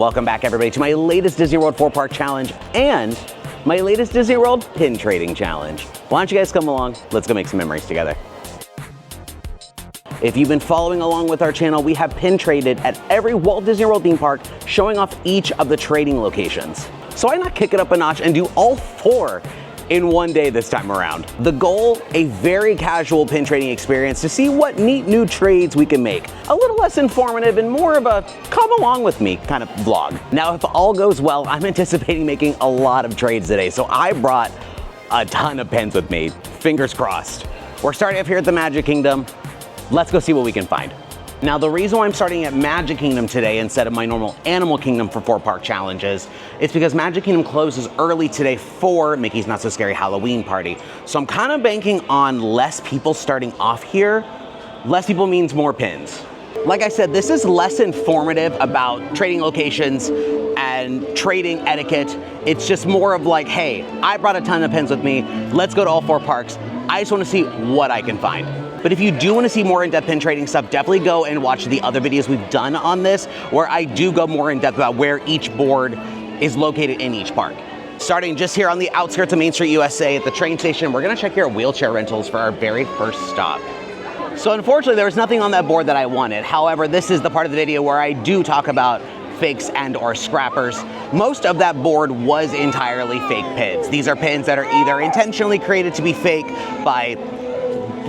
Welcome back, everybody, to my latest Disney World 4-Park Challenge and my latest Disney World Pin Trading Challenge. Why don't you guys come along? Let's go make some memories together. If you've been following along with our channel, we have pin traded at every Walt Disney World theme park, showing off each of the trading locations. So why not kick it up a notch and do all 4 in one day this time around? The goal, a very casual pin trading experience to see what neat new trades we can make. A little less informative and more of a come along with me kind of vlog. Now, if all goes well, I'm anticipating making a lot of trades today, so I brought a ton of pins with me. Fingers crossed. We're starting up here at the Magic Kingdom. Let's go see what we can find. Now, the reason why I'm starting at Magic Kingdom today instead of my normal Animal Kingdom for 4-Park challenges is because Magic Kingdom closes early today for Mickey's Not So Scary Halloween Party. So I'm kind of banking on less people starting off here. Less people means more pins. Like I said, this is less informative about trading locations and trading etiquette. It's just more of like, hey, I brought a ton of pins with me. Let's go to all 4 parks. I just want to see what I can find. But if you do want to see more in-depth pin trading stuff, definitely go and watch the other videos we've done on this, where I do go more in-depth about where each board is located in each park. Starting just here on the outskirts of Main Street USA at the train station, we're going to check here at wheelchair rentals for our very first stop. So unfortunately, there was nothing on that board that I wanted. However, this is the part of the video where I do talk about fakes and or scrappers. Most of that board was entirely fake pins. These are pins that are either intentionally created to be fake by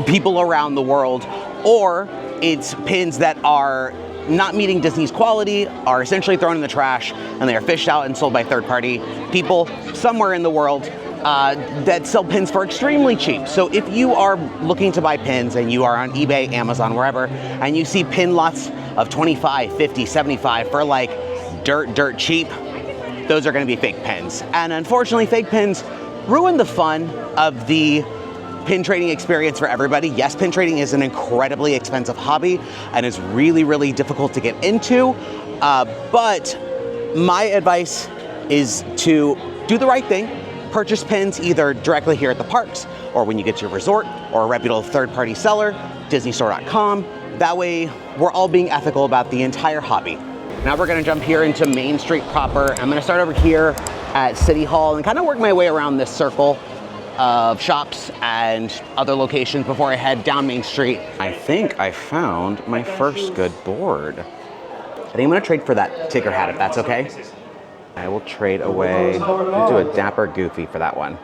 people around the world, or it's pins that are not meeting Disney's quality, are essentially thrown in the trash, and they are fished out and sold by third-party people somewhere in the world that sell pins for extremely cheap. So if you are looking to buy pins and you are on eBay, Amazon, wherever, and you see pin lots of 25, 50, 75 for like dirt cheap, those are going to be fake pins. And unfortunately, fake pins ruin the fun of the pin trading experience for everybody. Yes, pin trading is an incredibly expensive hobby and is really, really difficult to get into. But my advice is to do the right thing. Purchase pins either directly here at the parks or when you get to your resort or a reputable third-party seller, disneystore.com. That way, we're all being ethical about the entire hobby. Now we're gonna jump here into Main Street proper. I'm gonna start over here at City Hall and kind of work my way around this circle of shops and other locations before I head down Main Street. I think I found my first good board. I think I'm gonna trade for that ticker hat if that's okay. I will trade away, I'll do a Dapper Goofy for that one.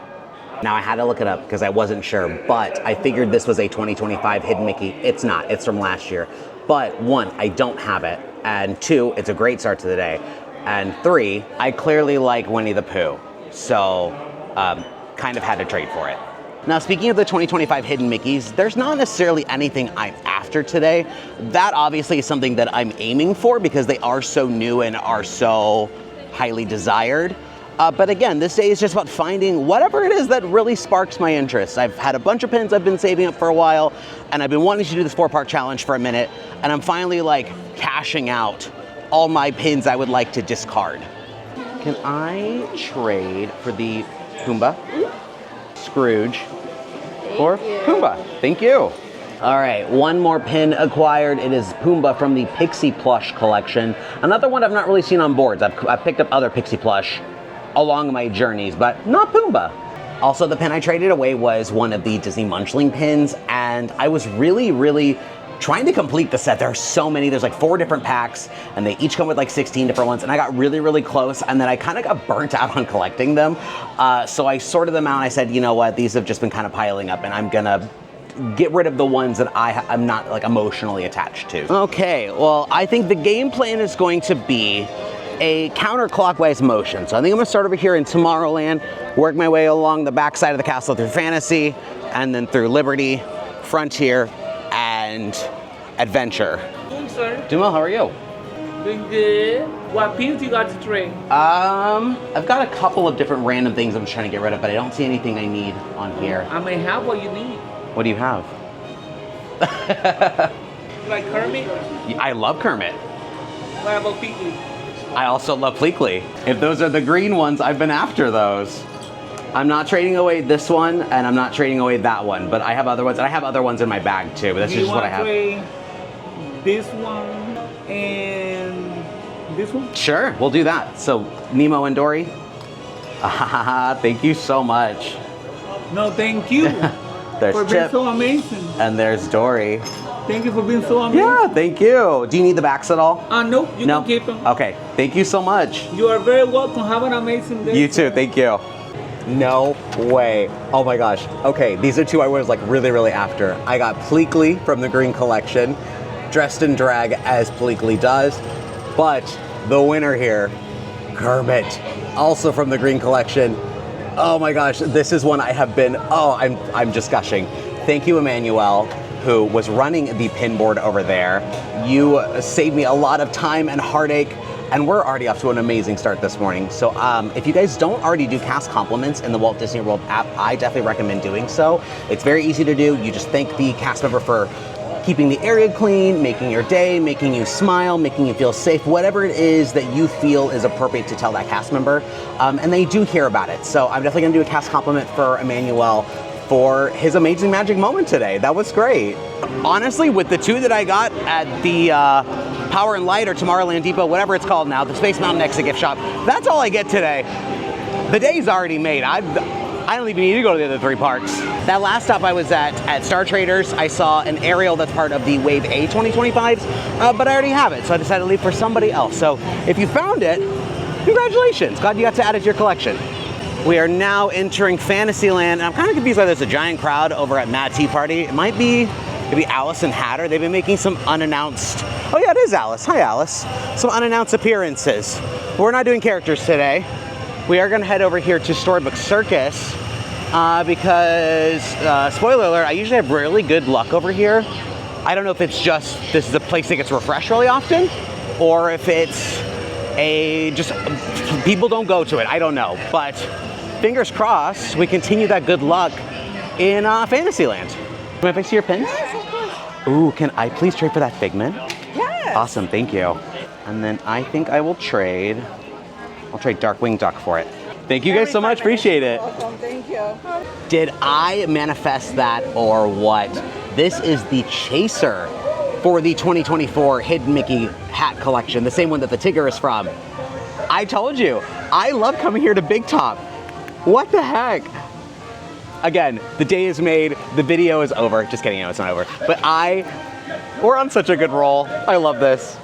Now I had to look it up because I wasn't sure, but I figured this was a 2025 Hidden Mickey. It's not, it's from last year. But 1, I don't have it, and 2, it's a great start to the day, and 3, I clearly like Winnie the Pooh, so kind of had to trade for it. Now, speaking of the 2025 Hidden Mickeys, there's not necessarily anything I'm after today. That obviously is something that I'm aiming for because they are so new and are so highly desired. But again, this day is just about finding whatever it is that really sparks my interest. I've had a bunch of pins I've been saving up for a while, and I've been wanting to do this 4-park challenge for a minute, and I'm finally like cashing out all my pins I would like to discard. Can I trade for the Pumbaa, Scrooge, or Pumbaa? Thank you. All right, one more pin acquired. It is Pumbaa from the Pixie Plush collection. Another one I've not really seen on boards. I've picked up other Pixie Plush along my journeys, but not Pumbaa. Also, the pin I traded away was one of the Disney Munchling pins, and I was really trying to complete the set. There are so many, there's like 4 different packs, and they each come with like 16 different ones, and I got really close, and then I kind of got burnt out on collecting them. So I sorted them out, and I said, you know what, these have just been kind of piling up, and I'm gonna get rid of the ones that I'm not like emotionally attached to. Okay, well, I think the game plan is going to be a counterclockwise motion. So I think I'm gonna start over here in Tomorrowland, work my way along the back side of the castle through Fantasy, and then through Liberty, Frontier, and Adventure. Good, sir. Doing well, how are you? Doing good. What pins you got to trade? I've got a couple of different random things I'm trying to get rid of, but I don't see anything I need on here. I may have what you need. What do you have? You like Kermit? I love Kermit. What about Peakley? I also love Pleakley. If those are the green ones, I've been after those. I'm not trading away this one, and I'm not trading away that one, but I have other ones, and I have other ones in my bag too, but that's just what I have. Trade this one and this one? Sure, we'll do that. So Nemo and Dory. Thank you so much. No, thank you There's for being Chip so amazing. and there's Dory. Thank you for being so amazing. Yeah, thank you. Do you need the backs at all? No, you No? can keep them. Okay, thank you so much. You are very welcome. Have an amazing day. You too, thank you. No way. Oh my gosh. Okay, these are two I was like really after. I got Pleakley from the Green Collection, dressed in drag as Pleakley does, but the winner here, Kermit, also from the Green Collection. Oh my gosh, this is one I have been, I'm just gushing. Thank you, Emmanuel, who was running the pin board over there. You saved me a lot of time and heartache, and we're already off to an amazing start this morning. So if you guys don't already do cast compliments in the Walt Disney World app, I definitely recommend doing so. It's very easy to do. You just thank the cast member for keeping the area clean, making your day, making you smile, making you feel safe, whatever it is that you feel is appropriate to tell that cast member. And they do hear about it. So I'm definitely gonna do a cast compliment for Emmanuel for his amazing magic moment today. That was great. Honestly, with the two that I got at the Power and Light or Tomorrowland Depot, whatever it's called now, the Space Mountain Exit gift shop, that's all I get today. The day's already made. I don't even need to go to the other three parks. That last stop I was at Star Traders, I saw an aerial that's part of the Wave A 2025s, but I already have it, so I decided to leave for somebody else. So if you found it, congratulations. Glad you got to add it to your collection. We are now entering Fantasyland, and I'm kind of confused why there's a giant crowd over at Mad Tea Party. It might be maybe Alice and Hatter. They've been making some unannounced, oh yeah, it is Alice. Hi, Alice. Some unannounced appearances. We're not doing characters today. We are gonna head over here to Storybook Circus because, spoiler alert, I usually have really good luck over here. I don't know if it's just, this is a place that gets refreshed really often, or if it's just people don't go to it, I don't know. But fingers crossed, we continue that good luck in Fantasyland. Can I fix your pins? Yes, of course. Ooh, can I please trade for that Figment? Yes. Awesome, thank you. And then I think I will trade, I'll trade Darkwing Duck for it. Thank you guys so much, appreciate it. Welcome, thank you. Did I manifest that or what? This is the chaser for the 2024 Hidden Mickey hat collection, the same one that the Tigger is from. I told you, I love coming here to Big Top. What the heck? Again, the day is made, the video is over. Just kidding, no, it's not over. But we're on such a good roll. I love this.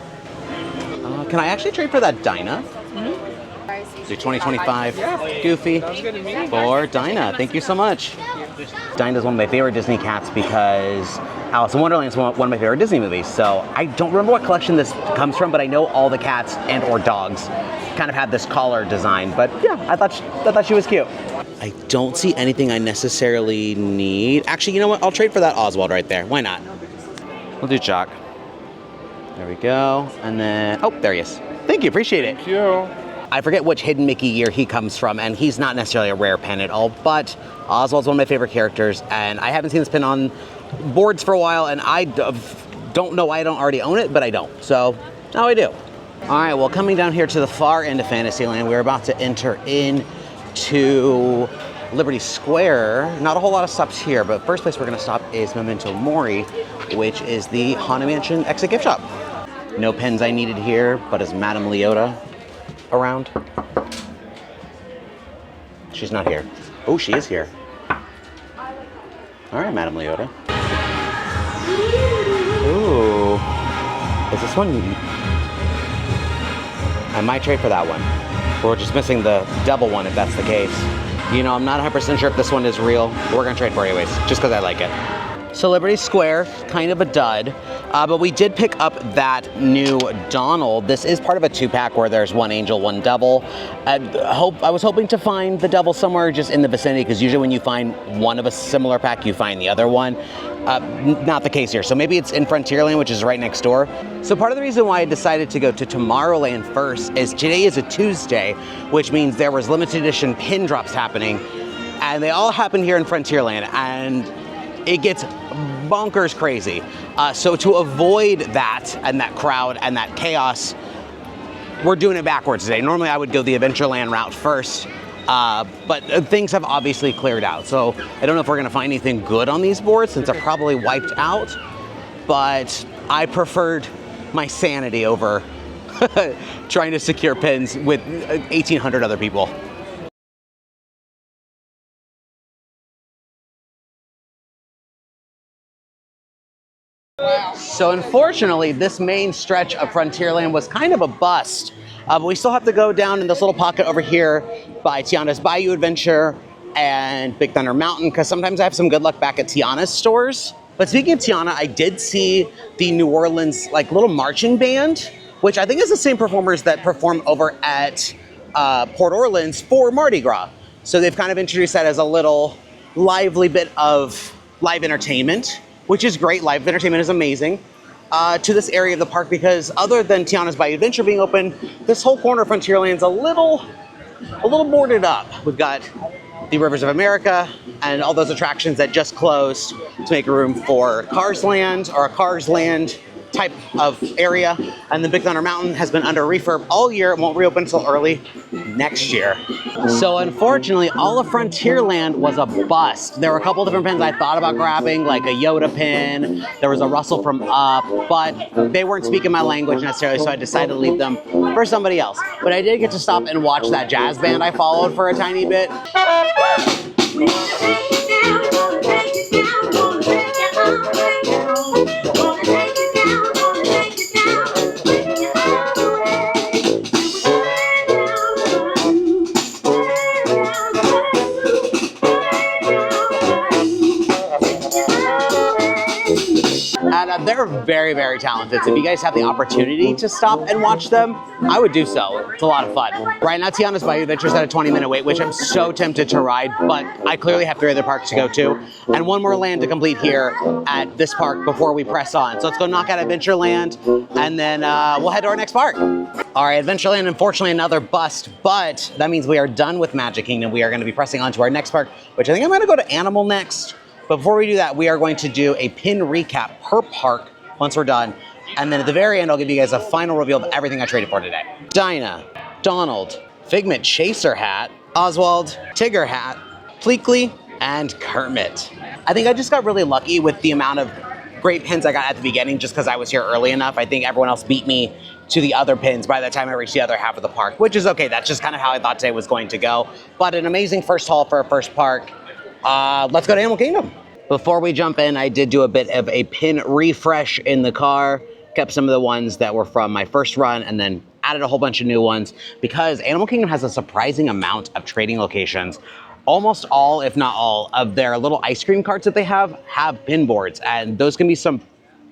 Can I actually trade for that Dinah? The 2025 Goofy for Dinah. Thank you so much. Dinah's one of my favorite Disney cats because Alice in Wonderland is one of my favorite Disney movies. So I don't remember what collection this comes from, but I know all the cats and or dogs kind of had this collar design. But yeah, I thought she was cute. I don't see anything I necessarily need. Actually, you know what? I'll trade for that Oswald right there. Why not? We'll do Jock. There we go. And then, oh, there he is. Thank you, appreciate it. Thank you. I forget which Hidden Mickey year he comes from, and he's not necessarily a rare pin at all, but Oswald's one of my favorite characters, and I haven't seen this pin on boards for a while, and I don't know why I don't already own it, but I don't. So now I do. All right, well, coming down here to the far end of Fantasyland, we're about to enter into Liberty Square. Not a whole lot of stops here, but first place we're gonna stop is Memento Mori, which is the Haunted Mansion exit gift shop. No pins I needed here, but is Madame Leota around? She's not here. Oh, she is here. All right, Madame Leota. Ooh, is this one? I might trade for that one. We're just missing the double one if that's the case. You know, I'm not 100% sure if this one is real. We're gonna trade for it anyways, just because I like it. So Liberty Square, kind of a dud, but we did pick up that new Donald. This is part of a 2-pack where there's one angel, one devil. I was hoping to find the devil somewhere just in the vicinity, because usually when you find one of a similar pack, you find the other one. Not the case here. So maybe it's in Frontierland, which is right next door. So part of the reason why I decided to go to Tomorrowland first is today is a Tuesday, which means there was limited edition pin drops happening, and they all happen here in Frontierland, and it gets bonkers crazy. So to avoid that and that crowd and that chaos, we're doing it backwards today. Normally I would go the Adventureland route first, but things have obviously cleared out. So I don't know if we're gonna find anything good on these boards since they're probably wiped out, but I preferred my sanity over trying to secure pins with 1,800 other people. So unfortunately, this main stretch of Frontierland was kind of a bust. But we still have to go down in this little pocket over here by Tiana's Bayou Adventure and Big Thunder Mountain, because sometimes I have some good luck back at Tiana's stores. But speaking of Tiana, I did see the New Orleans like little marching band, which I think is the same performers that perform over at Port Orleans for Mardi Gras. So they've kind of introduced that as a little lively bit of live entertainment, which is great. Live entertainment is amazing to this area of the park, because other than Tiana's Bayou Adventure being open, this whole corner of Frontierland's a little boarded up. We've got the Rivers of America and all those attractions that just closed to make room for Cars Land, or a Cars Land type of area. And the Big Thunder Mountain has been under refurb all year. It won't reopen until early next year. So unfortunately, all of Frontierland was a bust. There were a couple different pins I thought about grabbing, like a Yoda pin. There was a Russell from Up, but they weren't speaking my language necessarily, so I decided to leave them for somebody else. But I did get to stop and watch that jazz band I followed for a tiny bit. And they're very, very talented. So if you guys have the opportunity to stop and watch them, I would do so. It's a lot of fun. Right now, Tiana's Bayou Adventure's at a 20-minute wait, which I'm so tempted to ride, but I clearly have 3 other parks to go to, and one more land to complete here at this park before we press on. So let's go knock out Adventureland, and then we'll head to our next park. All right, Adventureland, unfortunately another bust, but that means we are done with Magic Kingdom. We are going to be pressing on to our next park, which I think I'm going to go to Animal next. But before we do that, we are going to do a pin recap per park once we're done. And then at the very end, I'll give you guys a final reveal of everything I traded for today. Dinah, Donald, Figment Chaser hat, Oswald, Tigger hat, Pleakley, and Kermit. I think I just got really lucky with the amount of great pins I got at the beginning just because I was here early enough. I think everyone else beat me to the other pins by the time I reached the other half of the park, which is okay. That's just kind of how I thought today was going to go. But an amazing first haul for a first park. Let's go to Animal Kingdom. Before we jump in, I did do a bit of a pin refresh in the car, kept some of the ones that were from my first run, and then added a whole bunch of new ones, because Animal Kingdom has a surprising amount of trading locations. Almost all, if not all, of their little ice cream carts that they have pin boards, and those can be some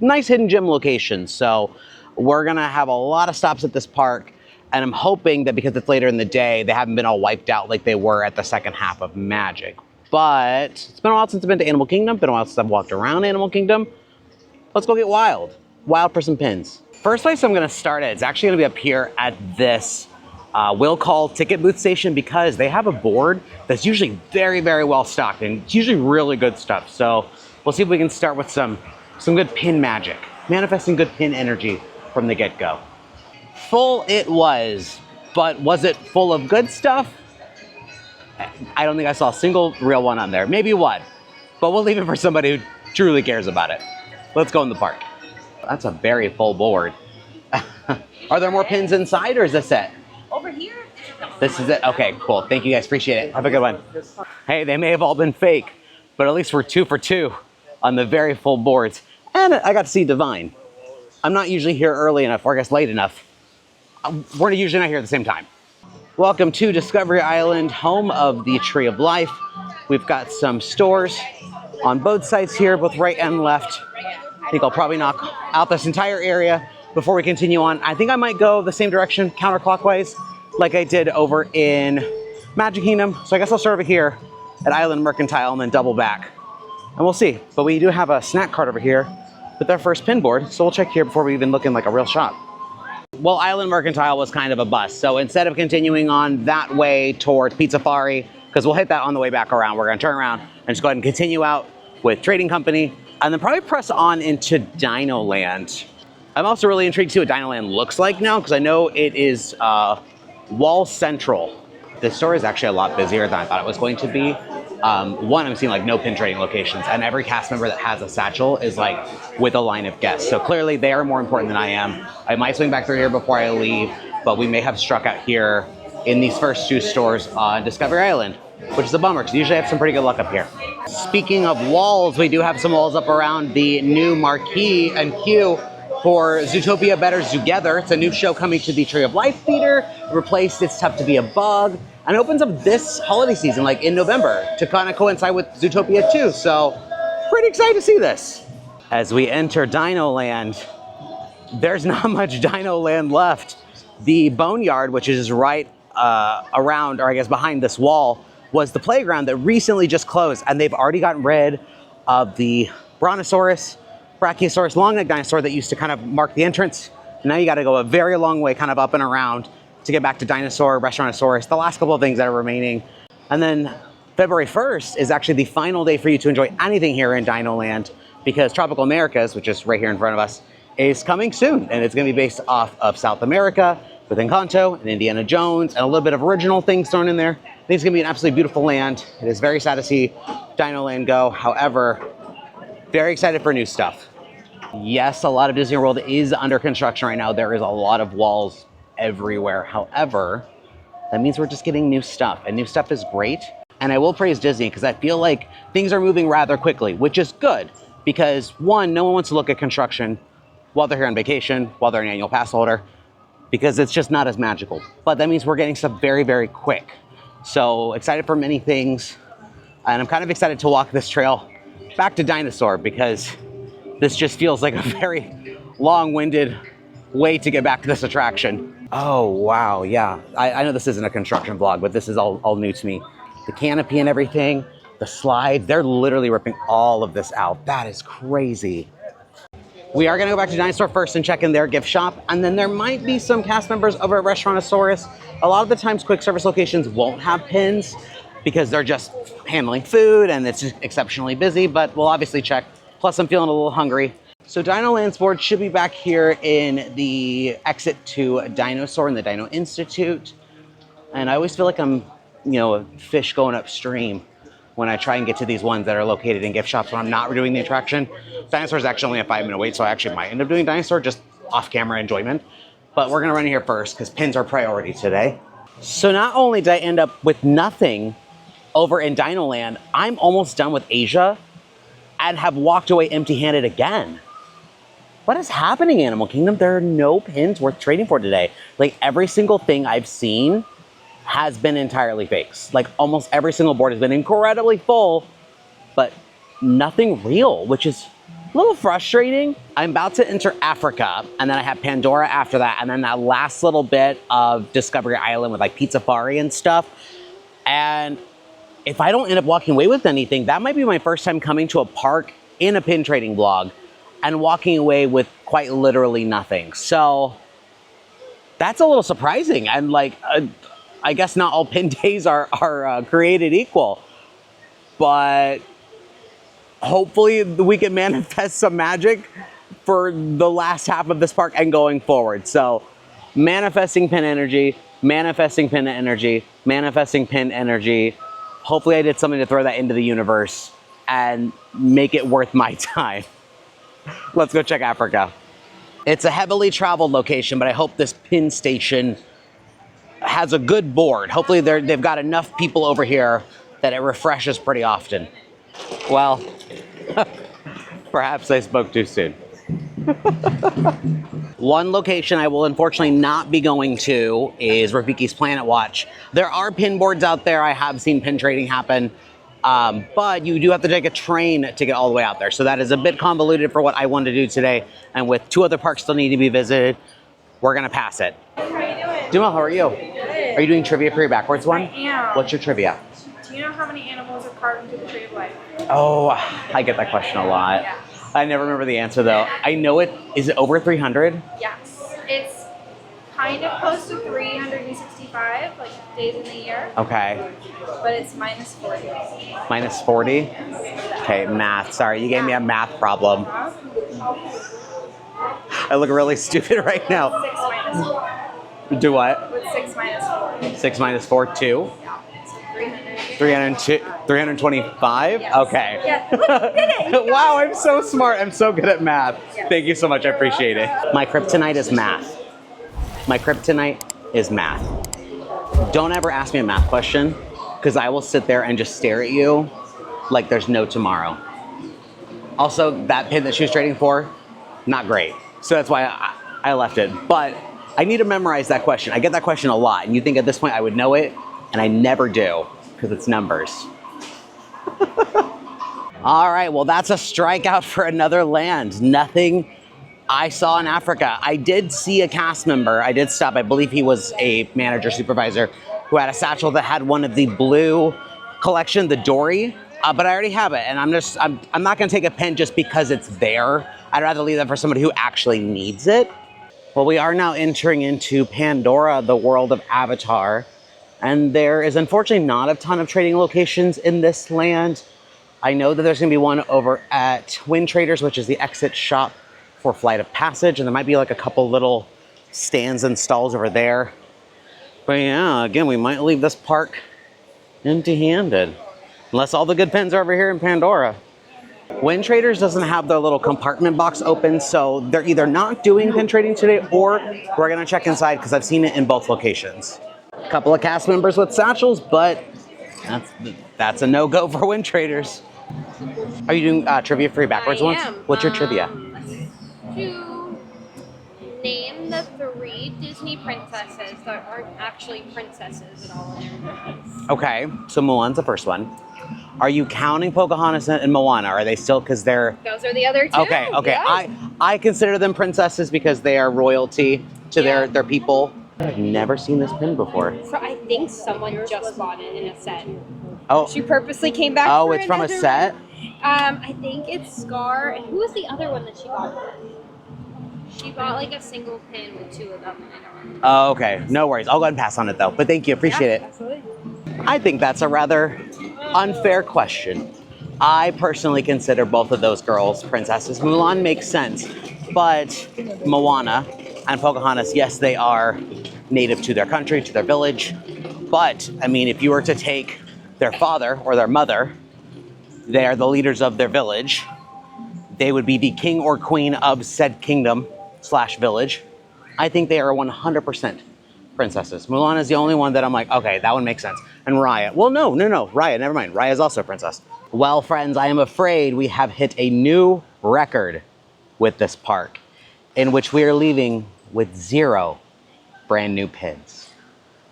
nice hidden gem locations. So we're gonna have a lot of stops at this park, and I'm hoping that because it's later in the day, they haven't been all wiped out like they were at the second half of Magic. But it's been a while since I've been to Animal Kingdom, been a while since I've walked around Animal Kingdom. Let's go get wild. Wild for some pins. First place I'm gonna start at is actually gonna be up here at this will call ticket booth station, because they have a board that's usually very, very well stocked, and it's usually really good stuff. So we'll see if we can start with some good pin magic, manifesting good pin energy from the get-go. Full it was, but was it full of good stuff? I don't think I saw a single real one on there. Maybe one, but we'll leave it for somebody who truly cares about it. Let's go in the park. That's a very full board. Are there more pins inside, or is this it? Over here. This is it? Okay, cool. Thank you guys, appreciate it. Have a good one. Hey, they may have all been fake, but at least we're 2 for 2 on the very full boards. And I got to see Divine. I'm not usually here early enough, or I guess late enough. We're usually not here at the same time. Welcome to Discovery Island, home of the Tree of Life. We've got some stores on both sides here, both right and left. I think I'll probably knock out this entire area before we continue on. I think I might go the same direction, counterclockwise, like I did over in Magic Kingdom. So I guess I'll start over here at Island Mercantile and then double back. And we'll see. But we do have a snack cart over here with our first pin board. So we'll check here before we even look in like a real shop. Well, Island Mercantile was kind of a bust. So instead of continuing on that way towards Pizza Safari, because we'll hit that on the way back around, we're gonna turn around and just go ahead and continue out with Trading Company, and then probably press on into Dinoland. I'm also really intrigued to see what Dinoland looks like now, because I know it is Wall Central. This store is actually a lot busier than I thought it was going to be. One, I'm seeing like no pin trading locations, and every cast member that has a satchel is like with a line of guests. So clearly they are more important than I am. I might swing back through here before I leave, but we may have struck out here in these first 2 stores on Discovery Island, which is a bummer because usually I have some pretty good luck up here. Speaking of walls, we do have some walls up around the new marquee and queue for Zootopia Better Together. It's a new show coming to the Tree of Life Theater. It replaced It's Tough to Be a Bug, and it opens up this holiday season, like in November, to kind of coincide with Zootopia 2. So pretty excited to see this. As we enter Dinoland, there's not much Dinoland left. The Boneyard, which is right around, or I guess behind this wall, was the playground that recently just closed, and they've already gotten rid of the Brontosaurus, Brachiosaurus, long-necked dinosaur that used to kind of mark the entrance. Now you got to go a very long way kind of up and around to get back to Dinosaur, Restaurantosaurus, the last couple of things that are remaining. And then February 1st is actually the final day for you to enjoy anything here in Dinoland, because Tropical Americas, which is right here in front of us, is coming soon. And it's going to be based off of South America with Encanto and Indiana Jones and a little bit of original things thrown in there. I think it's going to be an absolutely beautiful land. It is very sad to see Dinoland go. However, very excited for new stuff. Yes, a lot of Disney World is under construction right now. There is a lot of walls everywhere. However, that means we're just getting new stuff, and new stuff is great. And I will praise Disney because I feel like things are moving rather quickly, which is good because one, no one wants to look at construction while they're here on vacation, while they're an annual pass holder, because it's just not as magical. But that means we're getting stuff very, very quick. So excited for many things. And I'm kind of excited to walk this trail back to Dinosaur because this just feels like a very long-winded way to get back to this attraction. Oh, wow, yeah. I know this isn't a construction vlog, but this is all new to me. The canopy and everything, the slides, they're literally ripping all of this out. That is crazy. We are gonna go back to Dinosaur first and check in their gift shop, and then there might be some cast members over at Restaurantosaurus. A lot of the times quick service locations won't have pins because they're just handling food and it's just exceptionally busy, but we'll obviously check. Plus, I'm feeling a little hungry. So Dinoland's board should be back here in the exit to Dinosaur in the Dino Institute. And I always feel like I'm, a fish going upstream when I try and get to these ones that are located in gift shops when I'm not doing the attraction. Dinosaur is actually only a 5-minute wait, so I actually might end up doing Dinosaur, just off-camera enjoyment. But we're gonna run here first because pins are priority today. So not only did I end up with nothing over in Dinoland, I'm almost done with Asia and have walked away empty-handed again. What is happening, Animal Kingdom? There are no pins worth trading for today. Like every single thing I've seen has been entirely fakes. Like almost every single board has been incredibly full, but nothing real, which is a little frustrating. I'm about to enter Africa, and then I have Pandora after that, and then that last little bit of Discovery Island with like Pizzafari and stuff. And if I don't end up walking away with anything, that might be my first time coming to a park in a pin trading vlog and walking away with quite literally nothing. So that's a little surprising. And like, I guess not all pin days are created equal, but hopefully we can manifest some magic for the last half of this park and going forward. So manifesting pin energy, manifesting pin energy, manifesting pin energy. Hopefully I did something to throw that into the universe and make it worth my time. Let's go check Africa. It's a heavily traveled location, but I hope this pin station has a good board. Hopefully they've got enough people over here that it refreshes pretty often. Well, perhaps I spoke too soon. One location I will unfortunately not be going to is Rafiki's Planet Watch. There are pin boards out there. I have seen pin trading happen, but you do have to take a train to get all the way out there. So that is a bit convoluted for what I wanted to do today. And with 2 other parks still need to be visited, we're gonna pass it. How are you doing? Doing well, how are you? Good. Are you doing trivia for your backwards one? I am. What's your trivia? Do you know how many animals are carved into the Tree of Life? Oh, I get that question a lot. Yeah. I never remember the answer though. I know it, is it over 300? Yes. It's kind of close to 365 days in the year. Okay. But it's minus 40. Minus 40? Okay, math. Sorry, you gave me a math problem. I look really stupid right now. 6 minus 4. Do what? What's 6 minus 4? 6 minus 4, 2. Yeah. So 300. 302, 325? Yes. Okay. Yeah. Look, you did it. You got Wow, it. I'm so smart. I'm so good at math. Yes. Thank you so much. I appreciate it. My kryptonite is math. My kryptonite is math. Don't ever ask me a math question because I will sit there and just stare at you like there's no tomorrow. Also, that pin that she was trading for, not great. So that's why I left it. But I need to memorize that question. I get that question a lot, and you think at this point I would know it, and I never do because it's numbers. All right, well, that's a strikeout for another land. Nothing I saw in Africa. I did see a cast member. I did stop. I believe he was a manager supervisor who had a satchel that had one of the blue collection, the Dory. But I already have it, and I'm not gonna take a pin just because it's there. I'd rather leave that for somebody who actually needs it. Well, we are now entering into Pandora, the world of Avatar. And there is unfortunately not a ton of trading locations in this land. I know that there's gonna be one over at Wind Traders, which is the exit shop for Flight of Passage. And there might be like a couple little stands and stalls over there. But yeah, again, we might leave this park empty-handed. Unless all the good pins are over here in Pandora. Wind Traders doesn't have their little compartment box open, so they're either not doing pin trading today or we're gonna check inside because I've seen it in both locations. A couple of cast members with satchels, but that's a no-go for Wind Traders. Are you doing trivia for your backwards ones? What's your trivia? To name the 3 Disney princesses that aren't actually princesses at all in their movies. Okay, so Mulan's the first one. Are you counting Pocahontas and Moana? Are they still, because they're... Those are the other 2. Okay. Yeah. I consider them princesses because they are royalty to their people. I've never seen this pin before. So I think someone just bought it in a set. Oh, She purposely came back. oh, for it's from a another set? one. I think it's Scar. And who was the other one that she bought? She bought like a single pin with 2 of them in it. Oh, okay. No worries. I'll go ahead and pass on it though. But thank you. Appreciate it. Absolutely. I think that's a rather unfair question. I personally consider both of those girls princesses. Mulan makes sense, but Moana and Pocahontas, yes, they are native to their country, to their village. But, I mean, if you were to take their father or their mother, they are the leaders of their village. They would be the king or queen of said kingdom / village. I think they are 100% princesses. Mulan is the only one that I'm like, okay, that one makes sense. And Raya, well, no, Raya, never mind. Raya is also a princess. Well, friends, I am afraid we have hit a new record with this park in which we are leaving with 0 brand new pins.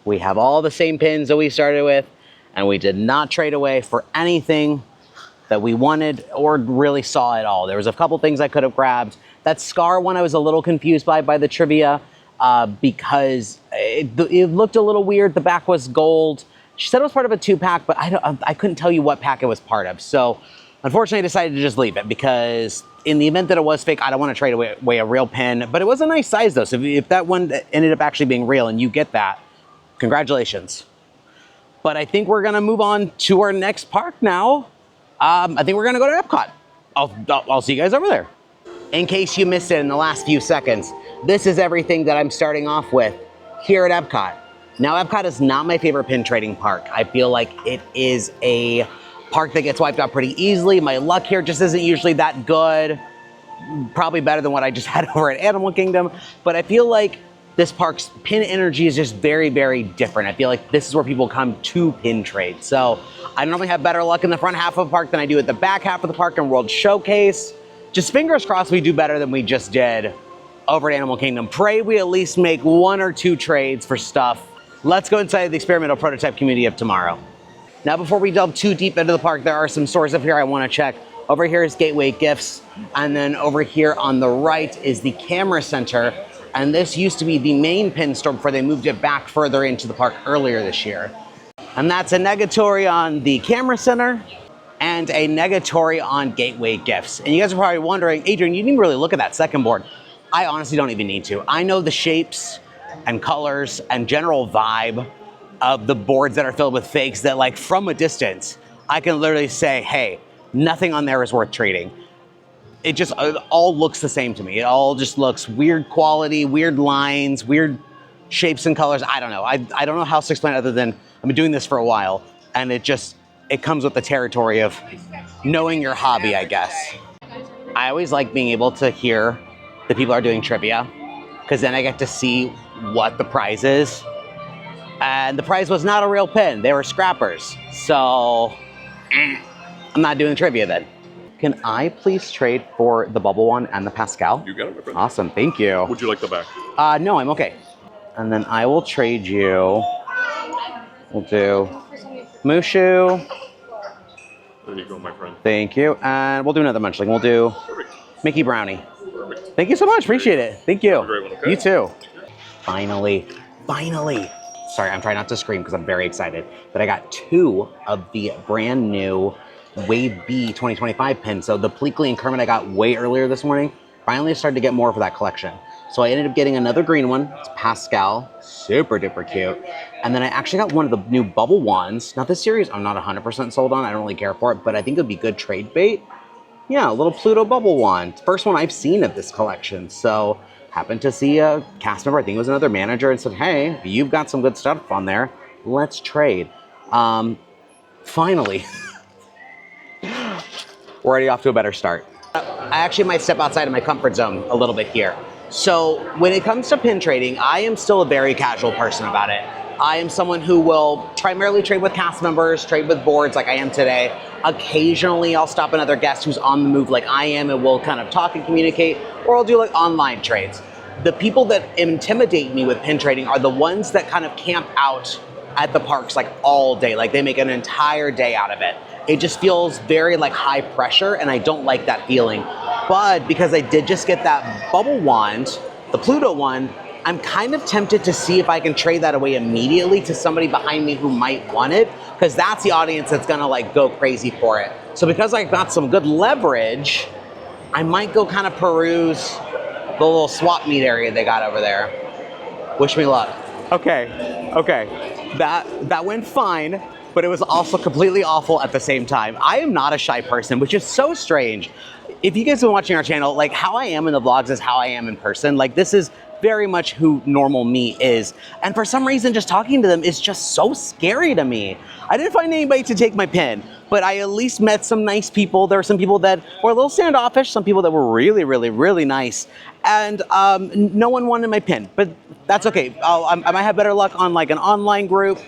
We have all the same pins that we started with, and we did not trade away for anything that we wanted or really saw at all. There was a couple things I could have grabbed. That Scar one I was a little confused by the trivia because it looked a little weird. The back was gold. She said it was part of a 2-pack, but I couldn't tell you what pack it was part of. So unfortunately I decided to just leave it because in the event that it was fake, I don't want to trade away a real pin, but it was a nice size though. So if that one ended up actually being real and you get that, congratulations. But I think we're gonna move on to our next park now. I think we're gonna go to Epcot. I'll see you guys over there. In case you missed it in the last few seconds, this is everything that I'm starting off with here at Epcot. Now, Epcot is not my favorite pin trading park. I feel like it is a park that gets wiped out pretty easily. My luck here just isn't usually that good. Probably better than what I just had over at Animal Kingdom. But I feel like this park's pin energy is just very, very different. I feel like this is where people come to pin trade. So I normally have better luck in the front half of the park than I do at the back half of the park in World Showcase. Just fingers crossed we do better than we just did over at Animal Kingdom. Pray we at least make 1 or 2 trades for stuff. Let's go inside the experimental prototype community of tomorrow. Now, before we delve too deep into the park, there are some stores up here I want to check. Over here is Gateway Gifts, and then over here on the right is the Camera Center. And this used to be the main pin store before they moved it back further into the park earlier this year. And that's a negatory on the Camera Center and a negatory on Gateway Gifts. And you guys are probably wondering, Adrian, you didn't even really look at that second board. I honestly don't even need to. I know the shapes and colors and general vibe of the boards that are filled with fakes that, like, from a distance, I can literally say, hey, nothing on there is worth trading. It all looks the same to me. It all just looks weird quality, weird lines, weird shapes and colors. I don't know. I don't know how else to explain it other than I've been doing this for a while, and it just it comes with the territory of knowing your hobby, I guess. I always like being able to hear the people are doing trivia, because then I get to see what the prize is. And the prize was not a real pin, they were scrappers. So, I'm not doing trivia then. Can I please trade for the bubble one and the Pascal? You got it, my friend. Awesome, thank you. Would you like the back? No, I'm okay. And then I will trade you, we'll do Mushu. There you go, my friend. Thank you. And we'll do another munchling. We'll do Mickey Brownie. Perfect. Thank you so much, appreciate it. Thank you. Have a great one, okay? You too. Finally. Sorry, I'm trying not to scream because I'm very excited. But I got 2 of the brand new Wave B 2025 pins. So the Pleakley and Kermit I got way earlier this morning. Finally started to get more for that collection. So I ended up getting another green one. It's Pascal, super duper cute. And then I actually got one of the new bubble ones. Now this series I'm not 100% sold on. I don't really care for it, but I think it would be good trade bait. Yeah, a little Pluto bubble one. First one I've seen of this collection. So happened to see a cast member, I think it was another manager, and said, hey, you've got some good stuff on there. Let's trade. Finally. We're already off to a better start. I actually might step outside of my comfort zone a little bit here. So when it comes to pin trading, I am still a very casual person about it. I am someone who will primarily trade with cast members, trade with boards like I am today. Occasionally I'll stop another guest who's on the move like I am and we'll kind of talk and communicate, or I'll do like online trades. The people that intimidate me with pin trading are the ones that kind of camp out at the parks like all day, like they make an entire day out of it. It just feels very like high pressure and I don't like that feeling. But because I did just get that bubble wand, the Pluto one, I'm kind of tempted to see if I can trade that away immediately to somebody behind me who might want it, because that's the audience that's gonna like go crazy for it. So because I've got some good leverage, I might go kind of peruse the little swap meet area they got over there. Wish me luck. Okay, that went fine, but it was also completely awful at the same time. I am not a shy person, which is so strange. If you guys have been watching our channel, like how I am in the vlogs is how I am in person. Like this is very much who normal me is. And for some reason, just talking to them is just so scary to me. I didn't find anybody to take my pin, but I at least met some nice people. There were some people that were a little standoffish, some people that were really, really, really nice. And no one wanted my pin, but that's okay. I might have better luck on like an online group,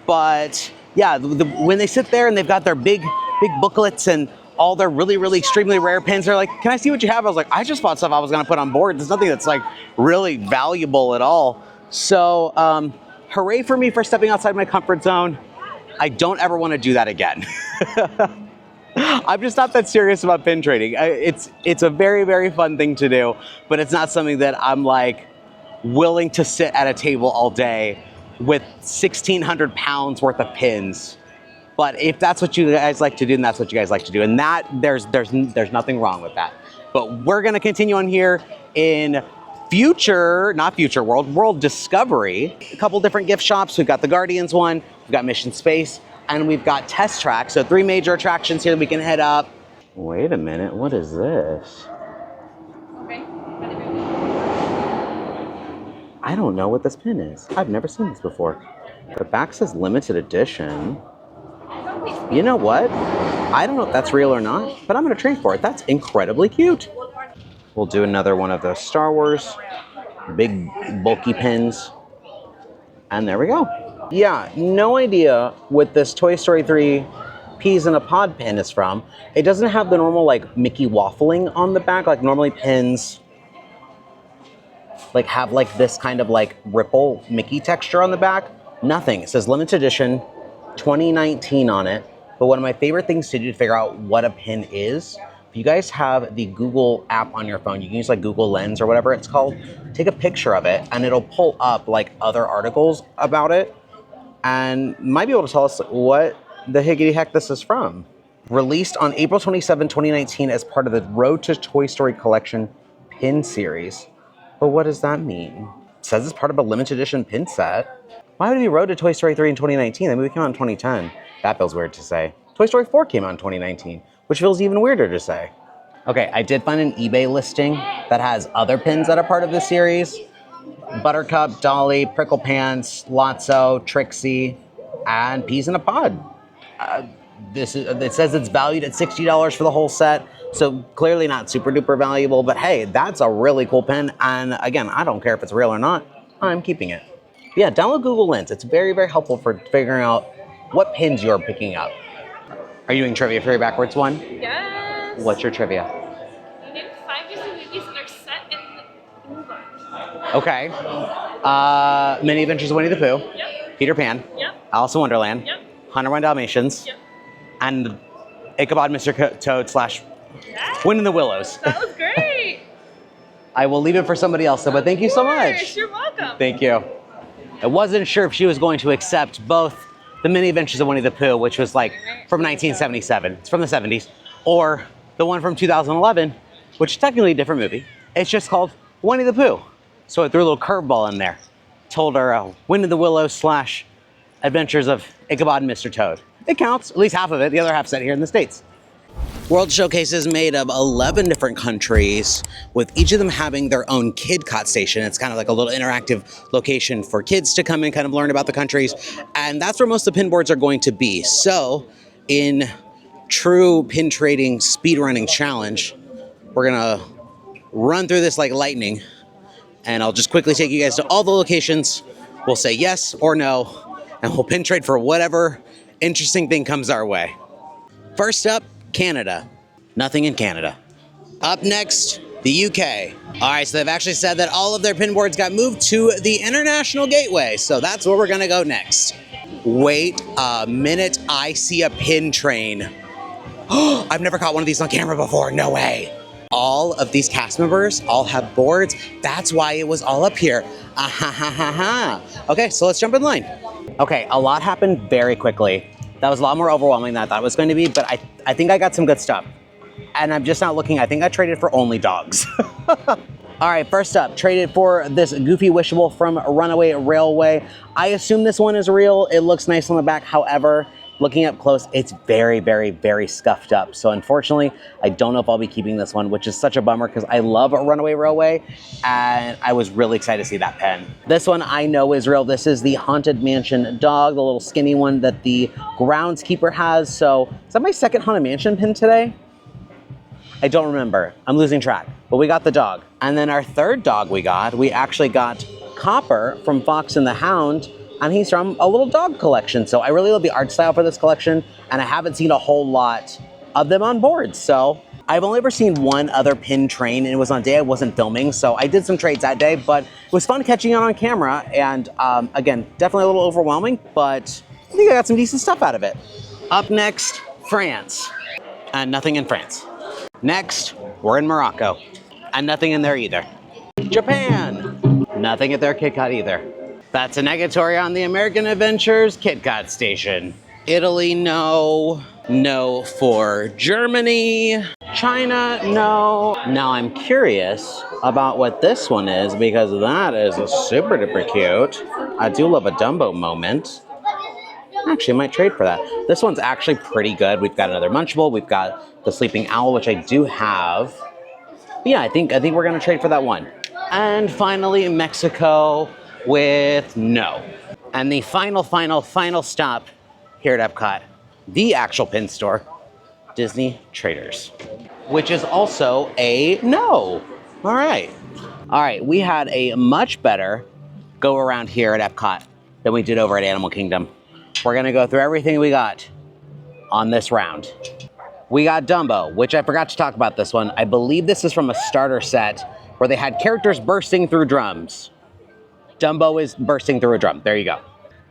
but yeah, when they sit there and they've got their big booklets and all their really, really extremely rare pins, they're like, can I see what you have? I was like, I just bought stuff I was gonna put on board. There's nothing that's like really valuable at all. So hooray for me for stepping outside my comfort zone. I don't ever wanna do that again. I'm just not that serious about pin trading. It's a very, very fun thing to do, but it's not something that I'm like willing to sit at a table all day with 1,600 pounds worth of pins. But if that's what you guys like to do, then that's what you guys like to do. And that there's nothing wrong with that. But we're gonna continue on here in World Discovery. A couple different gift shops. We've got the Guardians one, we've got Mission Space, and we've got Test Track. So 3 major attractions here that we can head up. Wait a minute, what is this? Okay. I don't know what this pin is. I've never seen this before. The back says limited edition. You know what? I don't know if that's real or not, but I'm gonna trade for it. That's incredibly cute. We'll do another one of those Star Wars big bulky pins. And there we go. Yeah, no idea what this Toy Story 3 Peas in a Pod pin is from. It doesn't have the normal like Mickey waffling on the back, like normally pins like have like this kind of like ripple Mickey texture on the back. Nothing. It says limited edition 2019 on it. But one of my favorite things to do to figure out what a pin is, if you guys have the Google app on your phone, you can use like Google Lens or whatever it's called, take a picture of it and it'll pull up like other articles about it and might be able to tell us what the higgity heck this is from. Released on April 27, 2019 as part of the Road to Toy Story Collection pin series. But what does that mean? It says it's part of a limited edition pin set. Why would it be Road to Toy Story 3 in 2019? The movie came out in 2010. That feels weird to say. Toy Story 4 came out in 2019, which feels even weirder to say. Okay, I did find an eBay listing that has other pins that are part of this series. Buttercup, Dolly, Prickle Pants, Lotso, Trixie, and Peas in a Pod. it says it's valued at $60 for the whole set. So clearly not super duper valuable, but hey, that's a really cool pin. And again, I don't care if it's real or not, I'm keeping it. Yeah, download Google Lens. It's very, very helpful for figuring out what pins you're picking up. Are you doing trivia for your backwards one? Yes. What's your trivia? You name 5 Disney movies that are set in England. Okay. Many Adventures of Winnie the Pooh. Yep. Peter Pan. Yep. Alice in Wonderland. Yep. 101 Dalmatians. Yep. And Ichabod Mr. Toad / Wind in the Willows. That was great. I will leave it for somebody else, but thank you so much. You're welcome. Thank you. I wasn't sure if she was going to accept both the Many Adventures of Winnie the Pooh, which was like from 1977, it's from the 70s, or the one from 2011, which is technically a different movie. It's just called Winnie the Pooh. So I threw a little curveball in there. Told her Wind in the Willows / Adventures of Ichabod and Mr. Toad. It counts, at least half of it, the other half set here in the States. World Showcase is made of 11 different countries, with each of them having their own KidCot station. It's kind of like a little interactive location for kids to come and kind of learn about the countries. And that's where most of the pin boards are going to be. So in true pin trading speedrunning challenge, we're gonna run through this like lightning. And I'll just quickly take you guys to all the locations. We'll say yes or no, and we'll pin trade for whatever interesting thing comes our way. First up, Canada. Nothing in Canada. Up next, the UK. All right, so they've actually said that all of their pin boards got moved to the International Gateway, so that's where we're gonna go next. Wait a minute, I see a pin train. I've never caught one of these on camera before, no way. All of these cast members all have boards. That's why it was all up here. Ah ha ha ha ha. Okay, so let's jump in line. Okay, a lot happened very quickly. That was a lot more overwhelming than I thought it was going to be, but I think I got some good stuff. And I'm just not looking, I think I traded for only dogs. All right, first up, traded for this Goofy Wishable from Runaway Railway. I assume this one is real. It looks nice on the back. However, looking up close, it's very, very, very scuffed up. So unfortunately, I don't know if I'll be keeping this one, which is such a bummer because I love Runaway Railway and I was really excited to see that pen. This one I know is real. This is the Haunted Mansion dog, the little skinny one that the groundskeeper has. So is that my second Haunted Mansion pin today? I don't remember. I'm losing track, but we got the dog. And then our third dog we actually got Copper from Fox and the Hound, and he's from a little dog collection. So I really love the art style for this collection, and I haven't seen a whole lot of them on board. So I've only ever seen one other pin train, and it was on a day I wasn't filming. So I did some trades that day, but it was fun catching it on camera. And again, definitely a little overwhelming, but I think I got some decent stuff out of it. Up next, France, and nothing in France. Next, we're in Morocco, and nothing in there either. Japan, nothing at their KitKat either. That's a negatory on the American Adventures KitKat station. Italy, no. No for Germany. China, no. Now I'm curious about what this one is because that is a super duper cute. I do love a Dumbo moment. Actually, I might trade for that. This one's actually pretty good. We've got another Munchable. We've got the Sleeping Owl, which I do have. But yeah, I think we're gonna trade for that one. And finally, Mexico with no. And the final stop here at Epcot, the actual pin store, Disney Traders, which is also a no. All right, we had a much better go around here at Epcot than we did over at Animal Kingdom. We're gonna go through everything we got on this round. We got Dumbo, which I forgot to talk about this one. I believe this is from a starter set where they had characters bursting through drums. Dumbo is bursting through a drum, there you go.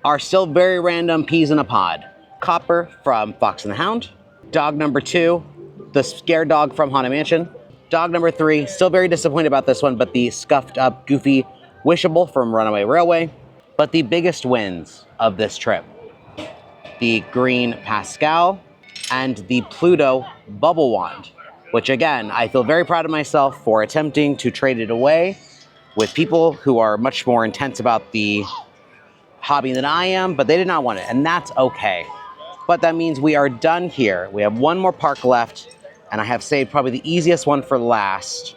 Our still very random Peas in a Pod. Copper from Fox and the Hound. Dog number 2, the Scare Dog from Haunted Mansion. Dog number 3, still very disappointed about this one, but the scuffed up Goofy Wishable from Runaway Railway. But the biggest wins of this trip, the green Pascal and the Pluto Bubble Wand, which again, I feel very proud of myself for attempting to trade it away with people who are much more intense about the hobby than I am, but they did not want it, and that's okay. But that means we are done here. We have one more park left, and I have saved probably the easiest one for last,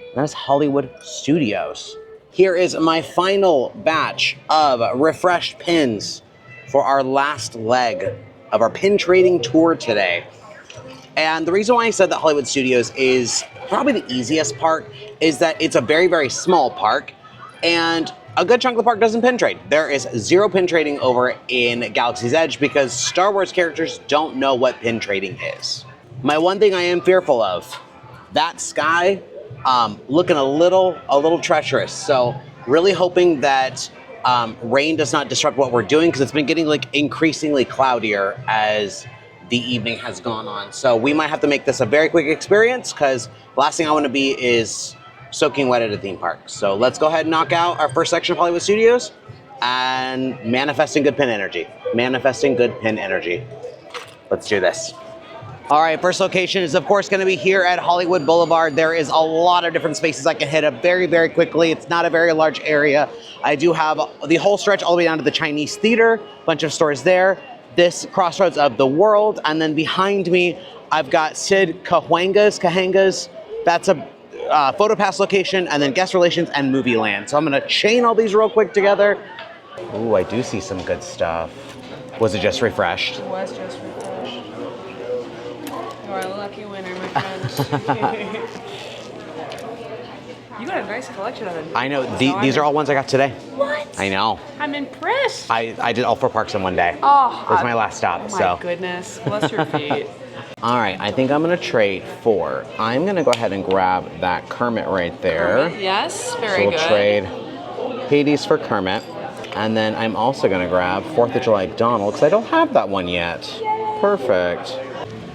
and that is Hollywood Studios. Here is my final batch of refreshed pins for our last leg of our pin trading tour today. And the reason why I said that Hollywood Studios is probably the easiest park is that it's a very, very small park, and a good chunk of the park doesn't pin trade. There is zero pin trading over in Galaxy's Edge because Star Wars characters don't know what pin trading is. My one thing I am fearful of, that sky looking a little treacherous. So really hoping that rain does not disrupt what we're doing, because it's been getting like increasingly cloudier as the evening has gone on. So we might have to make this a very quick experience, because the last thing I want to be is soaking wet at a theme park. So let's go ahead and knock out our first section of Hollywood Studios and manifesting good pin energy. Manifesting good pin energy. Let's do this. All right, first location is of course gonna be here at Hollywood Boulevard. There is a lot of different spaces I can hit up very, very quickly. It's not a very large area. I do have the whole stretch all the way down to the Chinese Theater, bunch of stores there. This Crossroads of the World, and then behind me, I've got Sid Cahuenga's. That's a photo pass location, and then guest relations and movie land. So I'm gonna chain all these real quick together. Ooh, I do see some good stuff. Was it just refreshed? It was just refreshed. You are a lucky winner, my friend. You got a nice collection of them. I know, these are all ones I got today. What? I know. I'm impressed. I did all 4 parks in one day. Oh, it was my last stop, oh my so. goodness, bless your feet. All right, I think I'm gonna trade for, I'm gonna go ahead and grab that Kermit right there. Kermit, yes, So very we'll good. trade Hades for Kermit. And then I'm also gonna grab 4th of July Donald, because I don't have that one yet. Perfect.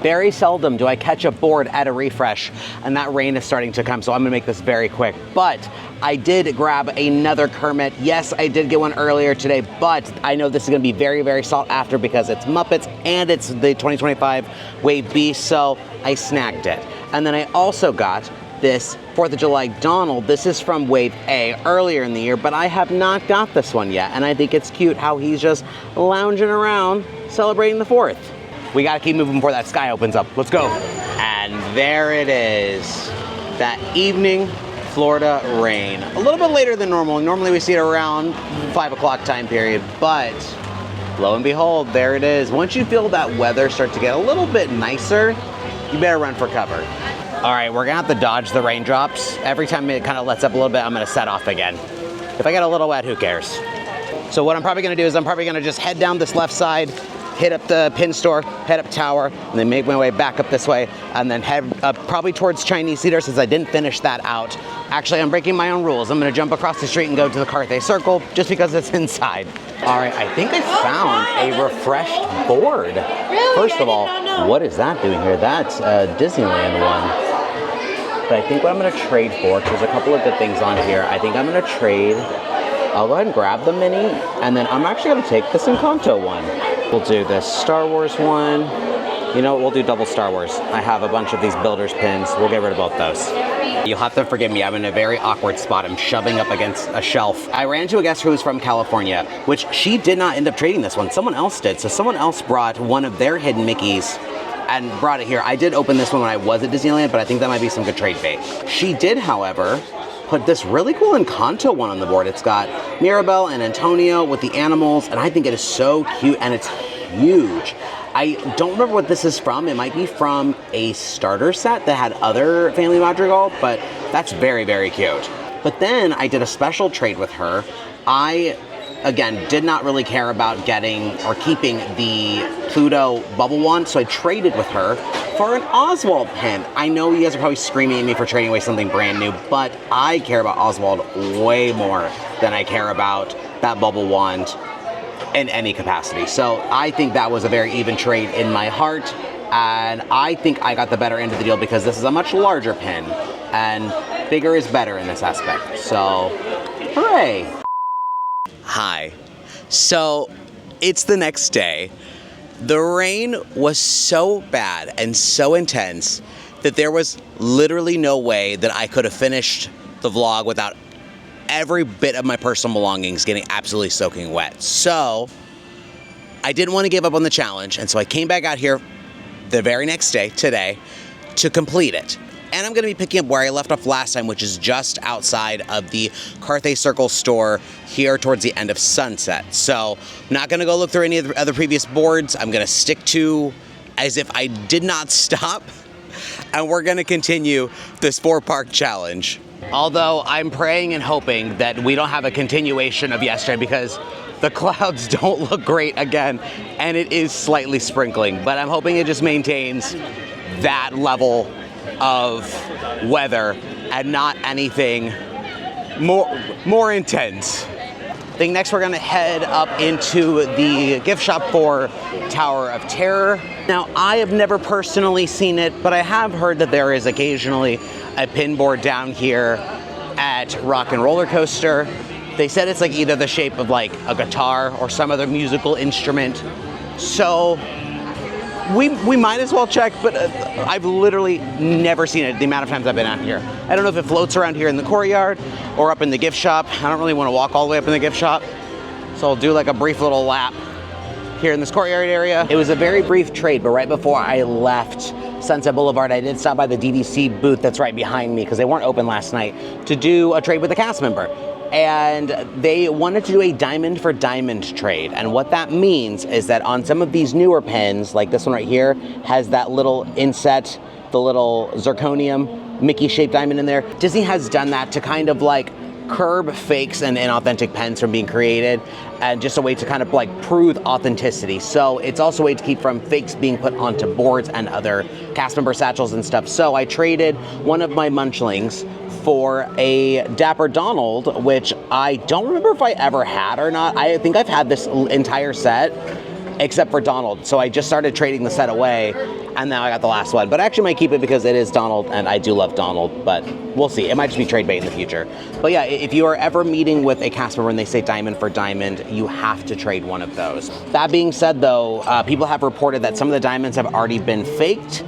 Very seldom do I catch a board at a refresh, and that rain is starting to come, so I'm gonna make this very quick. But I did grab another Kermit. Yes, I did get one earlier today, but I know this is gonna be very, very sought after because it's Muppets and it's the 2025 Wave B, so I snagged it. And then I also got this 4th of July Donald. This is from Wave A earlier in the year, but I have not got this one yet, and I think it's cute how he's just lounging around celebrating the 4th. We gotta keep moving before that sky opens up. Let's go. And there it is. That evening Florida rain. A little bit later than normal. Normally we see it around 5 o'clock time period, but lo and behold, there it is. Once you feel that weather start to get a little bit nicer, you better run for cover. All right, we're gonna have to dodge the raindrops. Every time it kind of lets up a little bit, I'm gonna set off again. If I get a little wet, who cares? So what I'm probably gonna do is I'm probably gonna just head down this left side, hit up the pin store, head up Tower, and then make my way back up this way, and then head up probably towards Chinese Theater since I didn't finish that out. Actually, I'm breaking my own rules. I'm gonna jump across the street and go to the Carthay Circle just because it's inside. All right, I think I found a refreshed board. Really? First of all, what is that doing here? That's a Disneyland one. But I think what I'm gonna trade for, because there's a couple of good things on here, I think I'm gonna trade, I'll go ahead and grab the mini, and then I'm actually gonna take this Encanto one. We'll do this Star Wars one. You know what, we'll do double Star Wars. I have a bunch of these builders pins. We'll get rid of both those. You'll have to forgive me, I'm in a very awkward spot. I'm shoving up against a shelf. I ran into a guest who's from California, which she did not end up trading this one. Someone else did. So someone else brought one of their hidden Mickeys and brought it here. I did open this one when I was at Disneyland, but I think that might be some good trade bait. She did, however, put this really cool Encanto one on the board. It's got Mirabelle and Antonio with the animals, and I think it is so cute, and it's huge. I don't remember what this is from. It might be from a starter set that had other Family Madrigal, but that's very, very cute. But then I did a special trade with her. I, again, did not really care about getting or keeping the Pluto bubble one, so I traded with her for an Oswald pin. I know you guys are probably screaming at me for trading away something brand new, but I care about Oswald way more than I care about that bubble wand in any capacity. So I think that was a very even trade in my heart, and I think I got the better end of the deal because this is a much larger pin, and bigger is better in this aspect. So, hooray! Hi. So, it's the next day. The rain was so bad and so intense that there was literally no way that I could have finished the vlog without every bit of my personal belongings getting absolutely soaking wet. So, I didn't want to give up on the challenge, and so I came back out here the very next day, today, to complete it. and I'm gonna be picking up where I left off last time, which is just outside of the Carthay Circle store here towards the end of Sunset. So I'm not gonna go look through any of the other previous boards. I'm gonna stick to as if I did not stop, and we're gonna continue this 4-park challenge. Although I'm praying and hoping that we don't have a continuation of yesterday, because the clouds don't look great again, and it is slightly sprinkling, but I'm hoping it just maintains that level of weather and not anything more intense. I think next we're gonna head up into the gift shop for Tower of Terror. Now, I have never personally seen it, but I have heard that there is occasionally a pin board down here at Rock and Roller Coaster. They said it's like either the shape of like a guitar or some other musical instrument. So we might as well check, but I've literally never seen it the amount of times I've been out here. I don't know if it floats around here in the courtyard or up in the gift shop. I don't really want to walk all the way up in the gift shop, so I'll do like a brief little lap here in this courtyard area. It was a very brief trade, but right before I left Sunset Boulevard, I did stop by the DVC booth that's right behind me, because they weren't open last night, to do a trade with a cast member. And they wanted to do a diamond for diamond trade. And what that means is that on some of these newer pins, like this one right here, has that little inset, the little zirconium Mickey shaped diamond in there. Disney has done that to kind of like curb fakes and inauthentic pens from being created, and just a way to kind of like prove authenticity. So it's also a way to keep from fakes being put onto boards and other cast member satchels and stuff. So I traded one of my munchlings for a Dapper Donald, which I don't remember if I ever had or not. I think I've had this entire set except for Donald. So I just started trading the set away, and now I got the last one. But I actually might keep it because it is Donald, and I do love Donald, but we'll see. It might just be trade bait in the future. But yeah, if you are ever meeting with a cast member and they say diamond for diamond, you have to trade one of those. That being said though, people have reported that some of the diamonds have already been faked.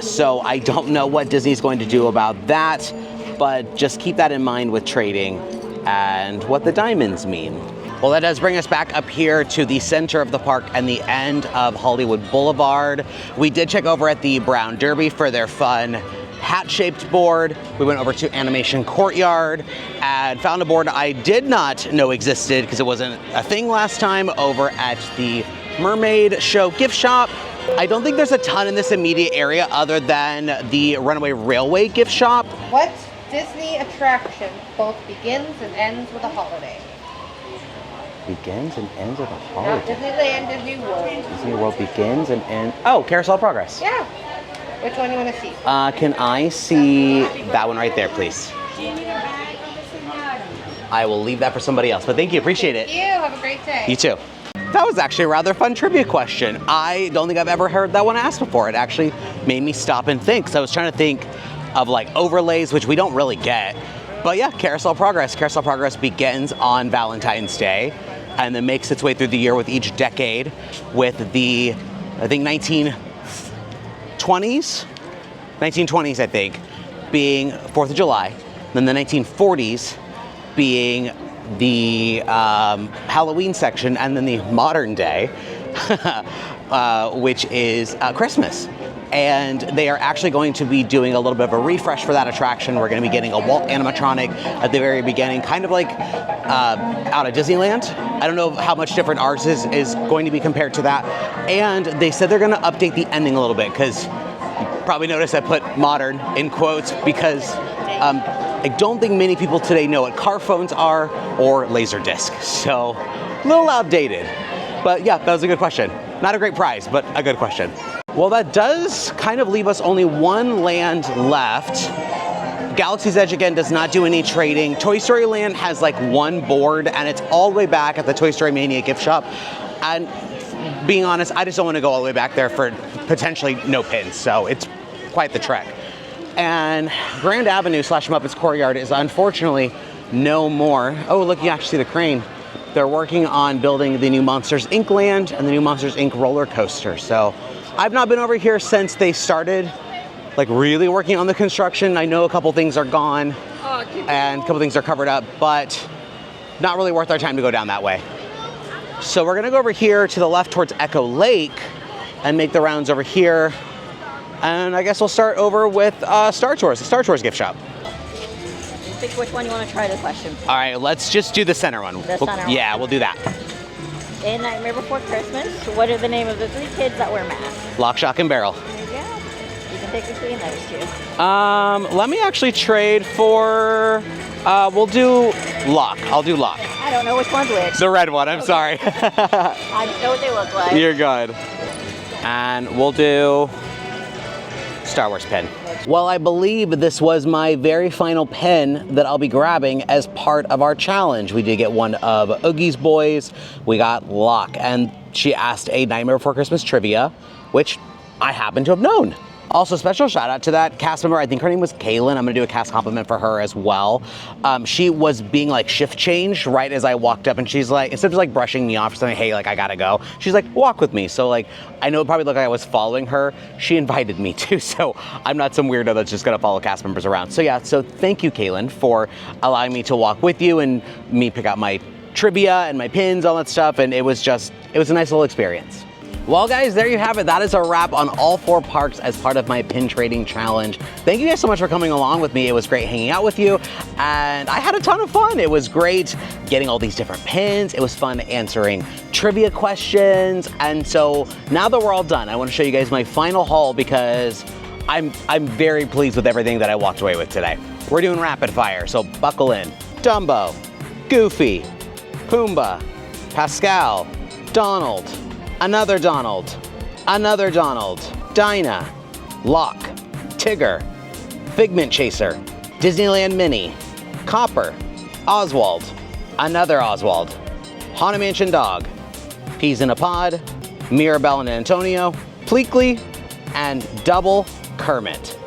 So I don't know what Disney's going to do about that, but just keep that in mind with trading and what the diamonds mean. Well, that does bring us back up here to the center of the park and the end of Hollywood Boulevard. We did check over at the Brown Derby for their fun hat-shaped board. We went over to Animation Courtyard and found a board I did not know existed because it wasn't a thing last time, over at the Mermaid Show gift shop. I don't think there's a ton in this immediate area other than the Runaway Railway gift shop. What Disney attraction both begins and ends with a holiday? Begins and ends with a Not holiday. Disneyland, Disney World. Disney World begins and ends. Oh, Carousel of Progress. Yeah. Which one do you want to see? Can I see that one right there, please? I will leave that for somebody else, but thank you, appreciate it. Thank you. Have a great day. You too. That was actually a rather fun trivia question. I don't think I've ever heard that one asked before. It actually made me stop and think. So I was trying to think of like overlays, which we don't really get. But yeah, Carousel of Progress. Carousel of Progress begins on Valentine's Day and then makes its way through the year with each decade, with the, I think 1920s, I think, being 4th of July. Then the 1940s being the Halloween section, and then the modern day, which is Christmas. And they are actually going to be doing a little bit of a refresh for that attraction. We're going to be getting a Walt animatronic at the very beginning, kind of like out of Disneyland. I don't know how much different ours is going to be compared to that. And they said they're going to update the ending a little bit, because you probably noticed I put modern in quotes, because I don't think many people today know what car phones are or Laserdisc. So a little outdated. But yeah, that was a good question. Not a great prize, but a good question. Well, that does kind of leave us only one land left. Galaxy's Edge, again, does not do any trading. Toy Story Land has like one board, and it's all the way back at the Toy Story Mania gift shop. And being honest, I just don't want to go all the way back there for potentially no pins, so it's quite the trek. And Grand Avenue / Muppets Courtyard is unfortunately no more. Oh, look, you actually see the crane. They're working on building the new Monsters Inc. land and the new Monsters Inc. roller coaster. So I've not been over here since they started like really working on the construction. I know a couple things are gone and a couple things are covered up, but not really worth our time to go down that way. So we're gonna go over here to the left towards Echo Lake and make the rounds over here And I guess we'll start over with Star Tours, the Star Tours gift shop. Pick which one you want to try the question. All right, let's just do the center one. The center one. Yeah, we'll do that. In Nightmare Before Christmas, what are the name of the 3 kids that wear masks? Lock, Shock, and Barrel. There you go. You can pick between those 2. Let me actually trade for, we'll do Lock. I'll do Lock. I don't know which one's which. The red one, I'm sorry. I just know what they look like. You're good. And we'll do Star Wars pin. Well, I believe this was my very final pin that I'll be grabbing as part of our challenge. We did get one of Oogie's boys. We got Locke, and she asked a Nightmare Before Christmas trivia, which I happen to have known. Also, special shout out to that cast member. I think her name was Kaylin. I'm gonna do a cast compliment for her as well. She was being like shift changed right as I walked up, and she's like, instead of like brushing me off, saying, hey, like I gotta go, she's like, walk with me. So like, I know it probably looked like I was following her. She invited me too, so I'm not some weirdo that's just gonna follow cast members around. So yeah, so thank you, Kaylin, for allowing me to walk with you and me pick out my trivia and my pins, all that stuff, and it was a nice little experience. Well guys, there you have it. That is a wrap on all 4 parks as part of my pin trading challenge. Thank you guys so much for coming along with me. It was great hanging out with you, and I had a ton of fun. It was great getting all these different pins. It was fun answering trivia questions. And so now that we're all done, I want to show you guys my final haul because I'm very pleased with everything that I walked away with today. We're doing rapid fire, so buckle in. Dumbo, Goofy, Pumbaa, Pascal, Donald, another Donald, Dinah, Locke, Tigger, Figment Chaser, Disneyland Minnie, Copper, Oswald, another Oswald, Haunted Mansion Dog, Peas in a Pod, Mirabelle and Antonio, Pleakley, and Double Kermit.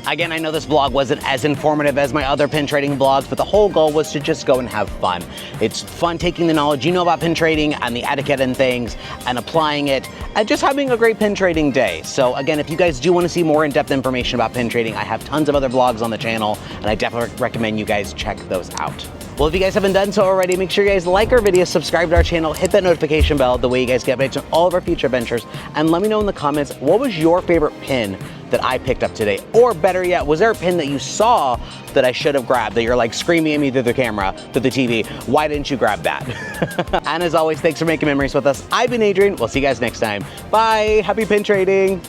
Again, I know this vlog wasn't as informative as my other pin trading vlogs, but the whole goal was to just go and have fun. It's fun taking the knowledge you know about pin trading and the etiquette and things and applying it and just having a great pin trading day. So again, if you guys do want to see more in-depth information about pin trading, I have tons of other vlogs on the channel, and I definitely recommend you guys check those out. Well, if you guys haven't done so already, make sure you guys like our video, subscribe to our channel, hit that notification bell, the way you guys get updates on all of our future adventures, and let me know in the comments, what was your favorite pin that I picked up today? Or better yet, was there a pin that you saw that I should have grabbed, that you're like screaming at me through the camera, through the TV, why didn't you grab that? And as always, thanks for making memories with us. I've been Adrian, we'll see you guys next time. Bye, happy pin trading.